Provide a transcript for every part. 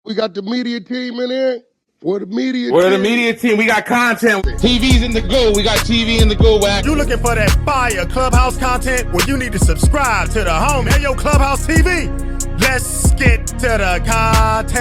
We got the media team in here. We're the media We're team. the media team. We got content. TV's in the go. We got TV in the go, Wack. You looking for that fire Clubhouse content? Well, you need to subscribe to the home. Hey, yo, Clubhouse TV. Let's get to the content.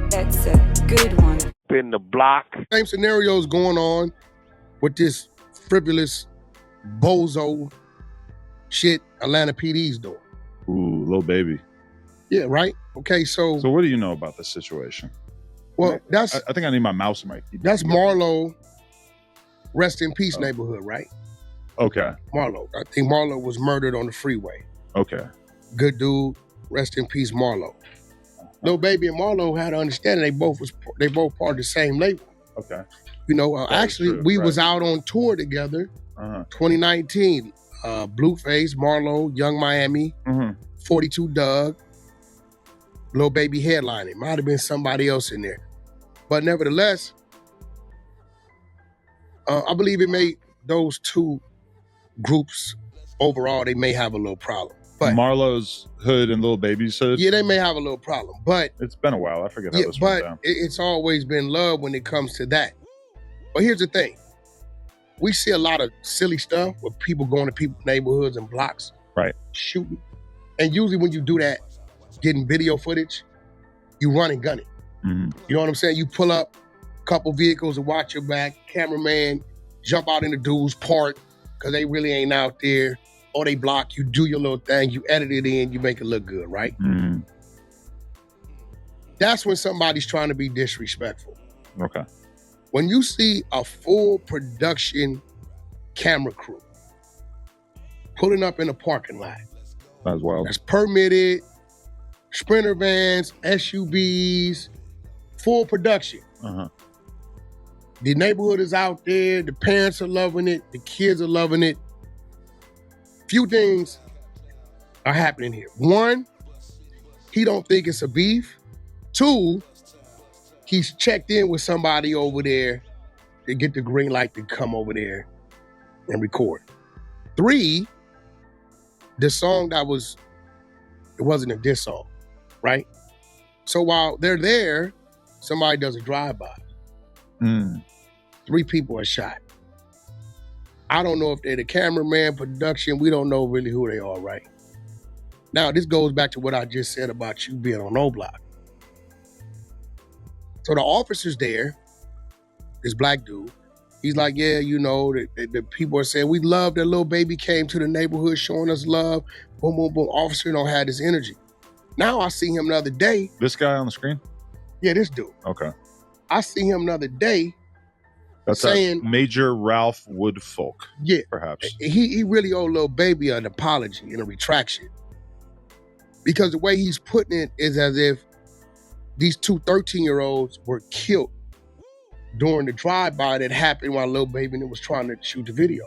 That's a good one. In the block. Same scenarios going on with this frivolous bozo shit Atlanta PD's doing. Ooh, little baby. Yeah, right? Okay, so what do you know about this situation? Well, I think I need my mouse mic. That's Marlowe, rest in peace neighborhood, right? Okay. Marlowe. I think Marlowe was murdered on the freeway. Okay. Good dude, rest in peace, Marlowe. Lil Baby and Marlowe had an understanding they both part of the same label. Okay. You know, actually, we was out on tour together, 2019. Blueface, Marlowe, Young Miami, 42 Doug, Lil Baby headlining. Might have been somebody else in there. But nevertheless, I believe it made those two groups overall, they may have a little problem. But Marlowe's hood and Lil Baby's hood? Yeah, they may have a little problem. But it's been a while. I forget how this went down. But it's always been love when it comes to that. But here's the thing. We see a lot of silly stuff with people going to people's neighborhoods and blocks, right, shooting. And usually when you do that, getting video footage, you run and gun it. You know what I'm saying? You pull up a couple vehicles and watch your back, cameraman, jump out in the dude's park because they really ain't out there, or they block, you do your little thing, you edit it in, you make it look good, right? That's when somebody's trying to be disrespectful. Okay. When you see a full production camera crew pulling up in a parking lot, that's wild. That's permitted, Sprinter vans, SUVs, full production. The neighborhood is out there, the parents are loving it, the kids are loving it. Few things are happening here. One, he don't think it's a beef. Two, he's checked in with somebody over there to get the green light to come over there and record. Three, the song it wasn't a diss song, right? So while they're there, somebody does a drive-by. 3 people are shot. I don't know if they're the cameraman, production, we don't know really who they are, right? Now, this goes back to what I just said about you being on O-Block. So the officer's there, this black dude, he's like, yeah, you know, the people are saying, we love that Lil Baby came to the neighborhood showing us love. Boom, boom, boom. Officer don't have this energy. Now I see him the other day. This guy on the screen? Yeah, this dude. Okay. I see him the other day. That's saying Major Ralph Woodfolk. Yeah. Perhaps. He really owed Lil Baby an apology and a retraction. Because the way he's putting it is as if these 2 13-year-olds were killed during the drive-by that happened while Lil Baby was trying to shoot the video.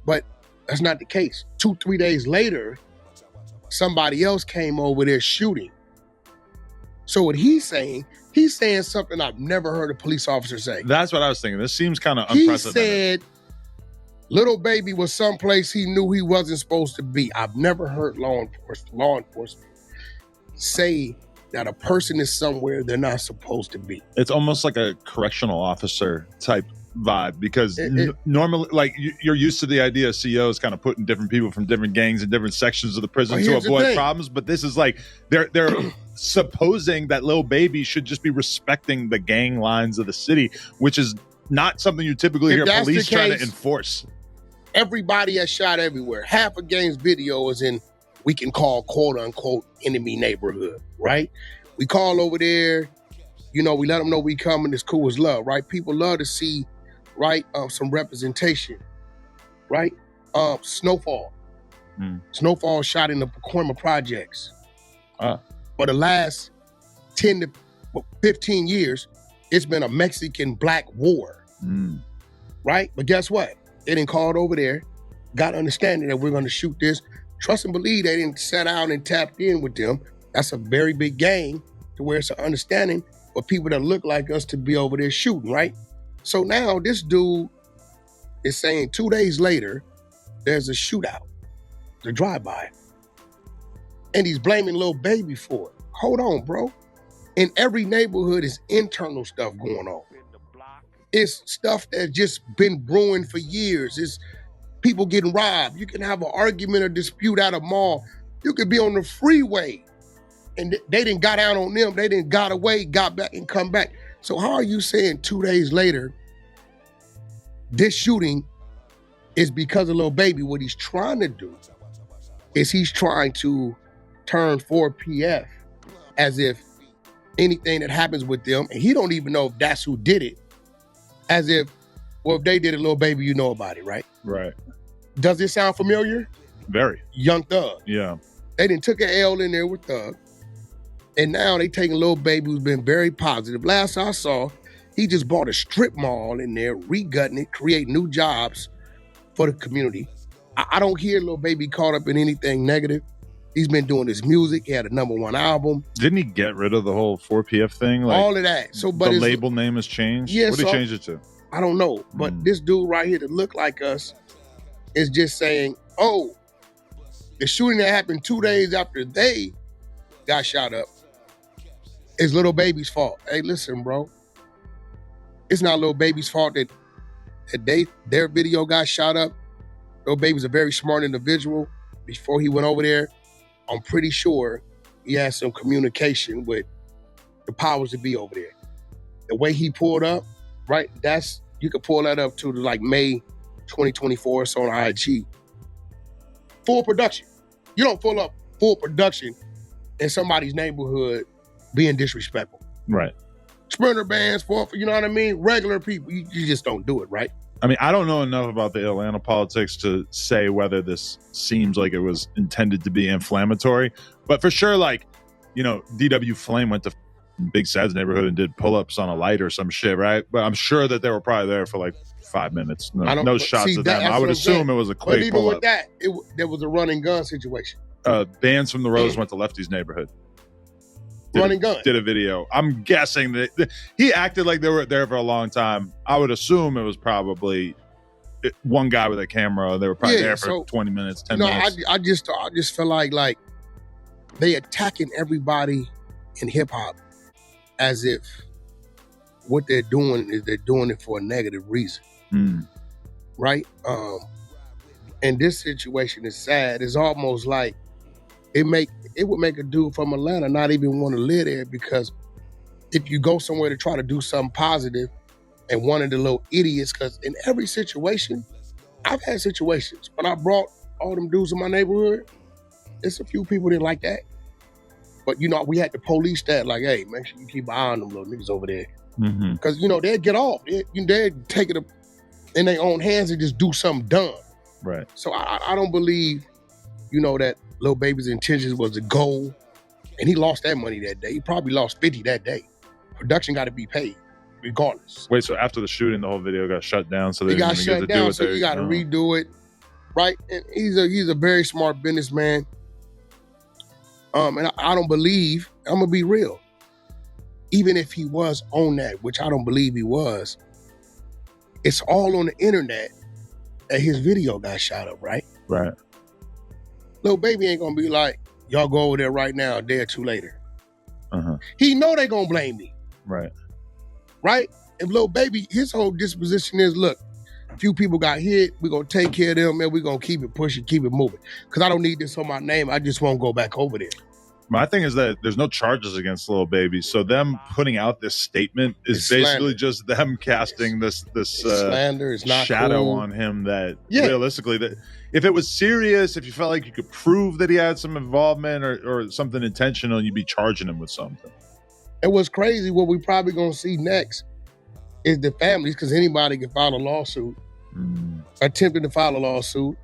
But that's not the case. 2-3 days later, somebody else came over there shooting. So what he's saying something I've never heard a police officer say. That's what I was thinking. This seems kind of unprecedented. He said Lil Baby was someplace he knew he wasn't supposed to be. I've never heard law enforcement say that a person is somewhere they're not supposed to be. It's almost like a correctional officer type vibe because normally, like, you're used to the idea of CEOs kind of putting different people from different gangs and different sections of the prison to avoid problems, but this is like they're supposing that Lil Baby should just be respecting the gang lines of the city, which is not something you typically hear police trying to enforce. Everybody has shot everywhere. Half a gang's video is in we can call quote unquote enemy neighborhood, right? We call over there, you know, we let them know we coming, it's cool as love, right? People love to see, right, some representation, right? Snowfall. Snowfall shot in the Pacoima projects. For the last 10 to 15 years, it's been a Mexican-Black war, right? But guess what? They didn't call it over there, got understanding that we're going to shoot this. Trust and believe they didn't sit down and tapped in with them. That's a very big gang to where it's an understanding for people that look like us to be over there shooting, right? So now this dude is saying 2 days later, there's a shootout, the drive-by. And he's blaming Lil Baby for it. hold on, bro. In every neighborhood is internal stuff going on. It's stuff that's just been brewing for years. It's people getting robbed. You can have an argument or dispute at a mall. You could be on the freeway and they didn't got out on them. They didn't got away, got back and come back. So how are you saying 2 days later, this shooting is because of Lil Baby? What he's trying to do is he's trying to turn 4PF as if anything that happens with them, and he don't even know if that's who did it, as if, well, if they did it, Lil Baby, you know about it, right? Right. Does this sound familiar? Very. Young Thug. Yeah. They done took an L in there with Thug, and now they taking Lil Baby, who's been very positive. Last I saw, he just bought a strip mall in there, regutting it, create new jobs for the community. I don't hear Lil Baby caught up in anything negative. He's been doing his music. He had a #1 album. Didn't he get rid of the whole 4PF thing? Like, all of that. So, but the label name has changed? Yeah, what did he change it to? I don't know. But this dude right here that look like us is just saying, oh, the shooting that happened 2 days after they got shot up is Lil Baby's fault. Hey, listen, bro. It's not Lil Baby's fault that their video got shot up. Lil Baby's a very smart individual. Before he went over there, I'm pretty sure he had some communication with the powers that be over there. The way he pulled up, right? You could pull that up to like May 2024. It's on IG. Full production. You don't pull up full production in somebody's neighborhood being disrespectful. Right. Sprinter bands, you know what I mean? Regular people, you just don't do it, right? I mean, I don't know enough about the Atlanta politics to say whether this seems like it was intended to be inflammatory, but for sure, like, you know, DW Flame went to Big Sad's neighborhood and did pull-ups on a light or some shit, right? But I'm sure that they were probably there for like 5 minutes. No shots at them. I would assume it was a quick pull-up. But even with that, there was a run and gun situation. Bands from the Rose went to Lefty's neighborhood. Run and gun. Did a video. I'm guessing that he acted like they were there for a long time. I would assume it was probably one guy with a camera. They were probably there for 20 minutes, 10 minutes. I just feel like they attacking everybody in hip hop as if what they're doing is they're doing it for a negative reason. Right? And this situation is sad. It's almost like it would make a dude from Atlanta not even want to live there, because if you go somewhere to try to do something positive and one of the little idiots, because in every situation, I've had situations. When I brought all them dudes in my neighborhood, it's a few people didn't like that. But, you know, we had to police that, like, hey, make sure you keep an eye on them little niggas over there. Because, you know, they'd get off. They'd take it in their own hands and just do something dumb. Right. So I don't believe, you know, that Lil Baby's intentions was to go, and he lost that money that day. He probably lost 50 that day. Production got to be paid, regardless. Wait, so after the shooting, the whole video got shut down? So they got shut down, so you got to redo it, right? And he's a very smart businessman. And I don't believe, I'm gonna be real, even if he was on that, which I don't believe he was, it's all on the internet that his video got shot up, right? Right. Lil Baby ain't gonna be like, y'all go over there right now, a day or two later. He know they gonna blame me. Right. Right? If Lil Baby, his whole disposition is, look, a few people got hit, we gonna take care of them, and we gonna keep it pushing, keep it moving. Because I don't need this on my name, I just won't go back over there. My thing is that there's no charges against Lil Baby, so them putting out this statement is basically just them casting this slander. It's not shadow cool on him that realistically, that if it was serious, if you felt like you could prove that he had some involvement or something intentional, you'd be charging him with something. And what's crazy, what we probably gonna see next is the families, because anybody can file a lawsuit, attempting to file a lawsuit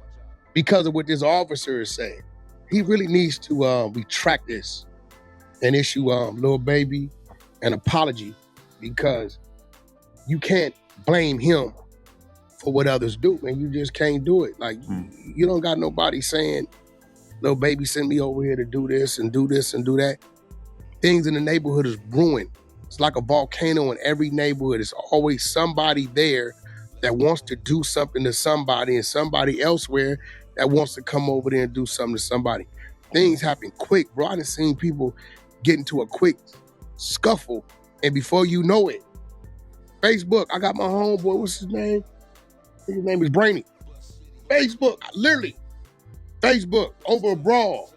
because of what this officer is saying. He really needs to retract this and issue Lil Baby an apology, because you can't blame him for what others do, man. You just can't do it. Like, you don't got nobody saying, Lil Baby sent me over here to do this and do this and do that. Things in the neighborhood is brewing. It's like a volcano in every neighborhood. There's always somebody there that wants to do something to somebody, and somebody elsewhere that wants to come over there and do something to somebody. Things happen quick, bro. I done seen people get into a quick scuffle, and before you know it, Facebook, I got my homeboy, what's his name? His name is Brainy. Facebook, literally, Facebook, over a brawl.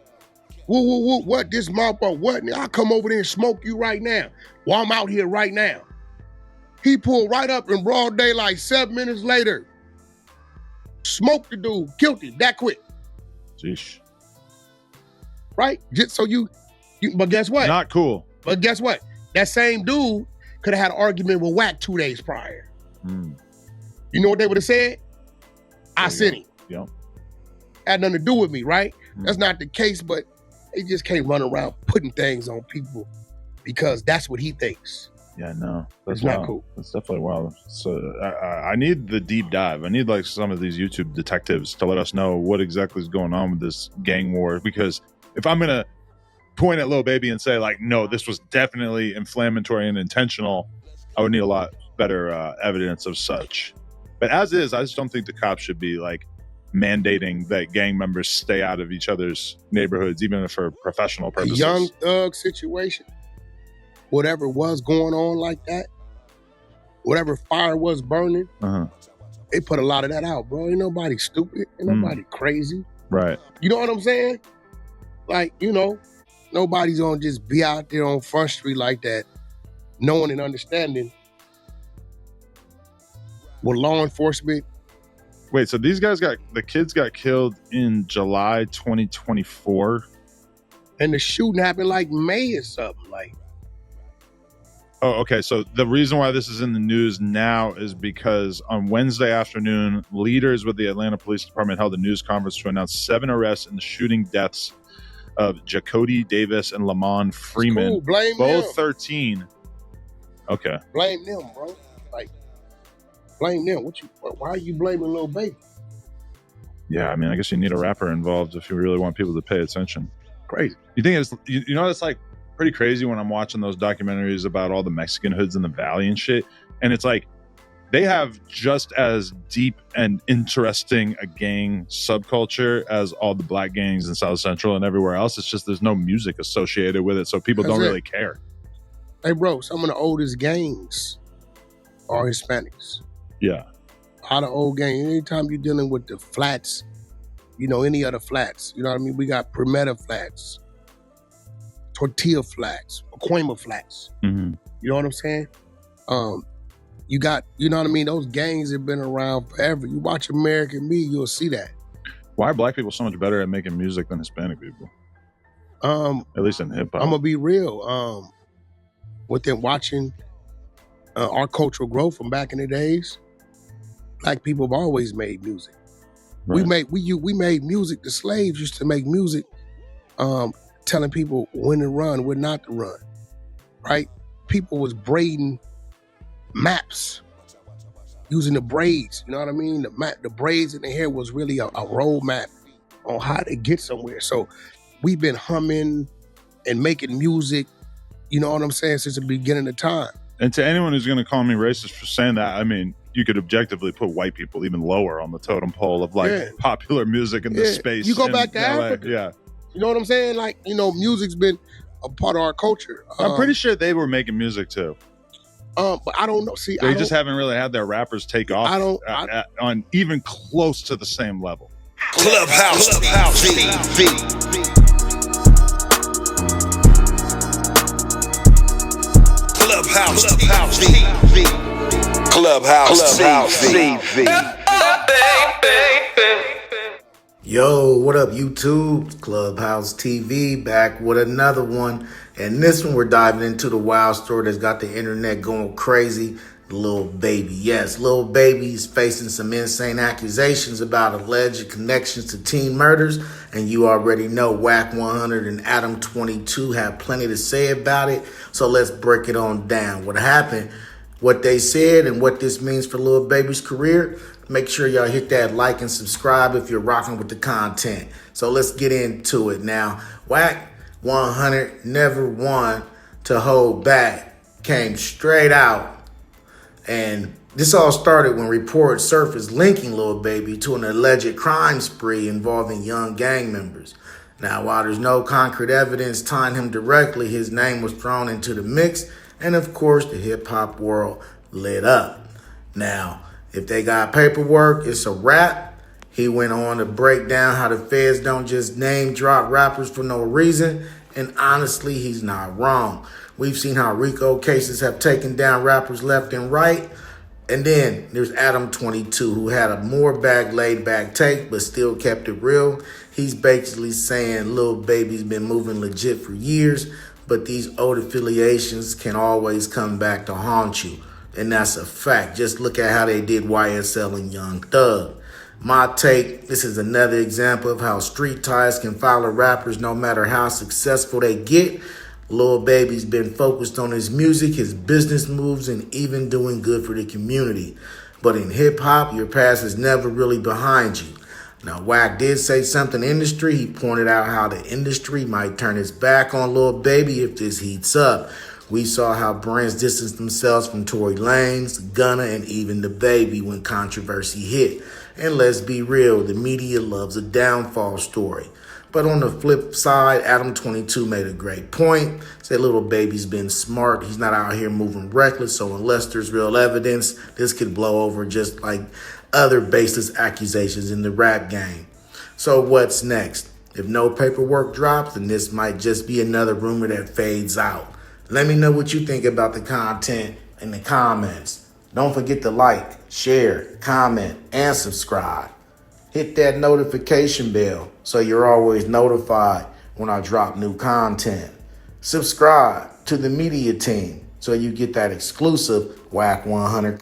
Woo, what, this motherfucker, what? I'll come over there and smoke you right now. While I'm out here right now. He pulled right up in broad daylight 7 minutes later. Smoked the dude, killed him that quick. Sheesh. Right? Just so you, but guess what? Not cool. But guess what? That same dude could have had an argument with Wack 2 days prior. You know what they would have said? I sent him. Yep. Had nothing to do with me, right? That's not the case, but they just can't run around putting things on people because that's what he thinks. Yeah, no, that's not cool. That's definitely wild. So I need the deep dive. I need like some of these YouTube detectives to let us know what exactly is going on with this gang war. Because if I'm gonna point at Lil Baby and say like, no, this was definitely inflammatory and intentional, I would need a lot better evidence of such. But as is, I just don't think the cops should be like mandating that gang members stay out of each other's neighborhoods, even if for professional purposes. A young thug situation. Whatever was going on like that, whatever fire was burning, they put a lot of that out, bro. Ain't nobody stupid, ain't nobody crazy. Right. You know what I'm saying? Like, you know, nobody's gonna just be out there on Front Street like that, knowing and understanding what law enforcement. Wait, so these guys the kids got killed in July 2024? And the shooting happened like May or something, like. Oh, okay. So the reason why this is in the news now is because on Wednesday afternoon, leaders with the Atlanta Police Department held a news conference to announce 7 arrests in the shooting deaths of Jacody Davis and Lamont Freeman. Cool. Blame both them. 13. Okay. Blame them, bro. Like, blame them. Why are you blaming Lil Baby? Yeah, I mean, I guess you need a rapper involved if you really want people to pay attention. Crazy. You think it's, you know, it's like pretty crazy when I'm watching those documentaries about all the Mexican hoods in the valley and shit. And it's like, they have just as deep and interesting a gang subculture as all the black gangs in South Central and everywhere else. It's just there's no music associated with it, so people don't really care. Hey, bro, some of the oldest gangs are Hispanics. Yeah. A lot of old gangs. Anytime you're dealing with the flats, you know, any other flats, you know what I mean? We got Primera flats, Tortilla flats, Aquema flats. You know what I'm saying? You got, you know what I mean? Those gangs have been around forever. You watch American Me, you'll see that. Why are black people so much better at making music than Hispanic people? At least in hip hop. I'm gonna be real. Within watching our cultural growth from back in the days, black people have always made music. Right. We made music. The slaves used to make music, telling people when to run, when not to run. Right? People was braiding maps, using the braids. You know what I mean? The braids in the hair was really a roadmap on how to get somewhere. So we've been humming and making music, you know what I'm saying, since the beginning of time. And to anyone who's going to call me racist for saying that, I mean, you could objectively put white people even lower on the totem pole of like popular music in this space. You go back to LA. Africa. Yeah. You know what I'm saying? Like, you know, music's been a part of our culture. I'm pretty sure they were making music too. But I don't know. See, they just haven't really had their rappers take off on even close to the same level. Clubhouse TV. Clubhouse TV. Clubhouse TV. Yo, what up, YouTube? Clubhouse TV back with another one. And this one, we're diving into the wild story that's got the internet going crazy. Lil Baby. Yes, Lil Baby is facing some insane accusations about alleged connections to teen murders. And you already know Wack 100 and ADAM22 have plenty to say about it. So let's break it on down. What happened, what they said, and what this means for Lil Baby's career. Make sure y'all hit that like and subscribe if you're rocking with the content. So let's get into it now. Wack 100 never one to hold back. Came straight out. And this all started when reports surfaced linking Lil Baby to an alleged crime spree involving young gang members. Now, while there's no concrete evidence tying him directly, his name was thrown into the mix, and of course, the hip-hop world lit up. Now, if they got paperwork, it's a wrap. He went on to break down how the feds don't just name drop rappers for no reason, and honestly, he's not wrong. We've seen how RICO cases have taken down rappers left and right. And then there's ADAM22, who had a more laid back take, but still kept it real. He's basically saying Lil Baby's been moving legit for years, but these old affiliations can always come back to haunt you. And that's a fact. Just look at how they did YSL and Young Thug. My take, this is another example of how street ties can follow rappers no matter how successful they get. Lil Baby's been focused on his music, his business moves, and even doing good for the community. But in hip-hop, your past is never really behind you. Now, Wack did say something industry. He pointed out how the industry might turn its back on Lil Baby if this heats up. We saw how brands distanced themselves from Tory Lanez, Gunna, and even the Baby when controversy hit. And let's be real, the media loves a downfall story. But on the flip side, ADAM22 made a great point. Said Lil Baby's been smart. He's not out here moving reckless. So unless there's real evidence, this could blow over just like other baseless accusations in the rap game. So what's next? If no paperwork drops, then this might just be another rumor that fades out. Let me know what you think about the content in the comments. Don't forget to like, share, comment, and subscribe. Hit that notification bell so you're always notified when I drop new content. Subscribe to the media team so you get that exclusive Wack 100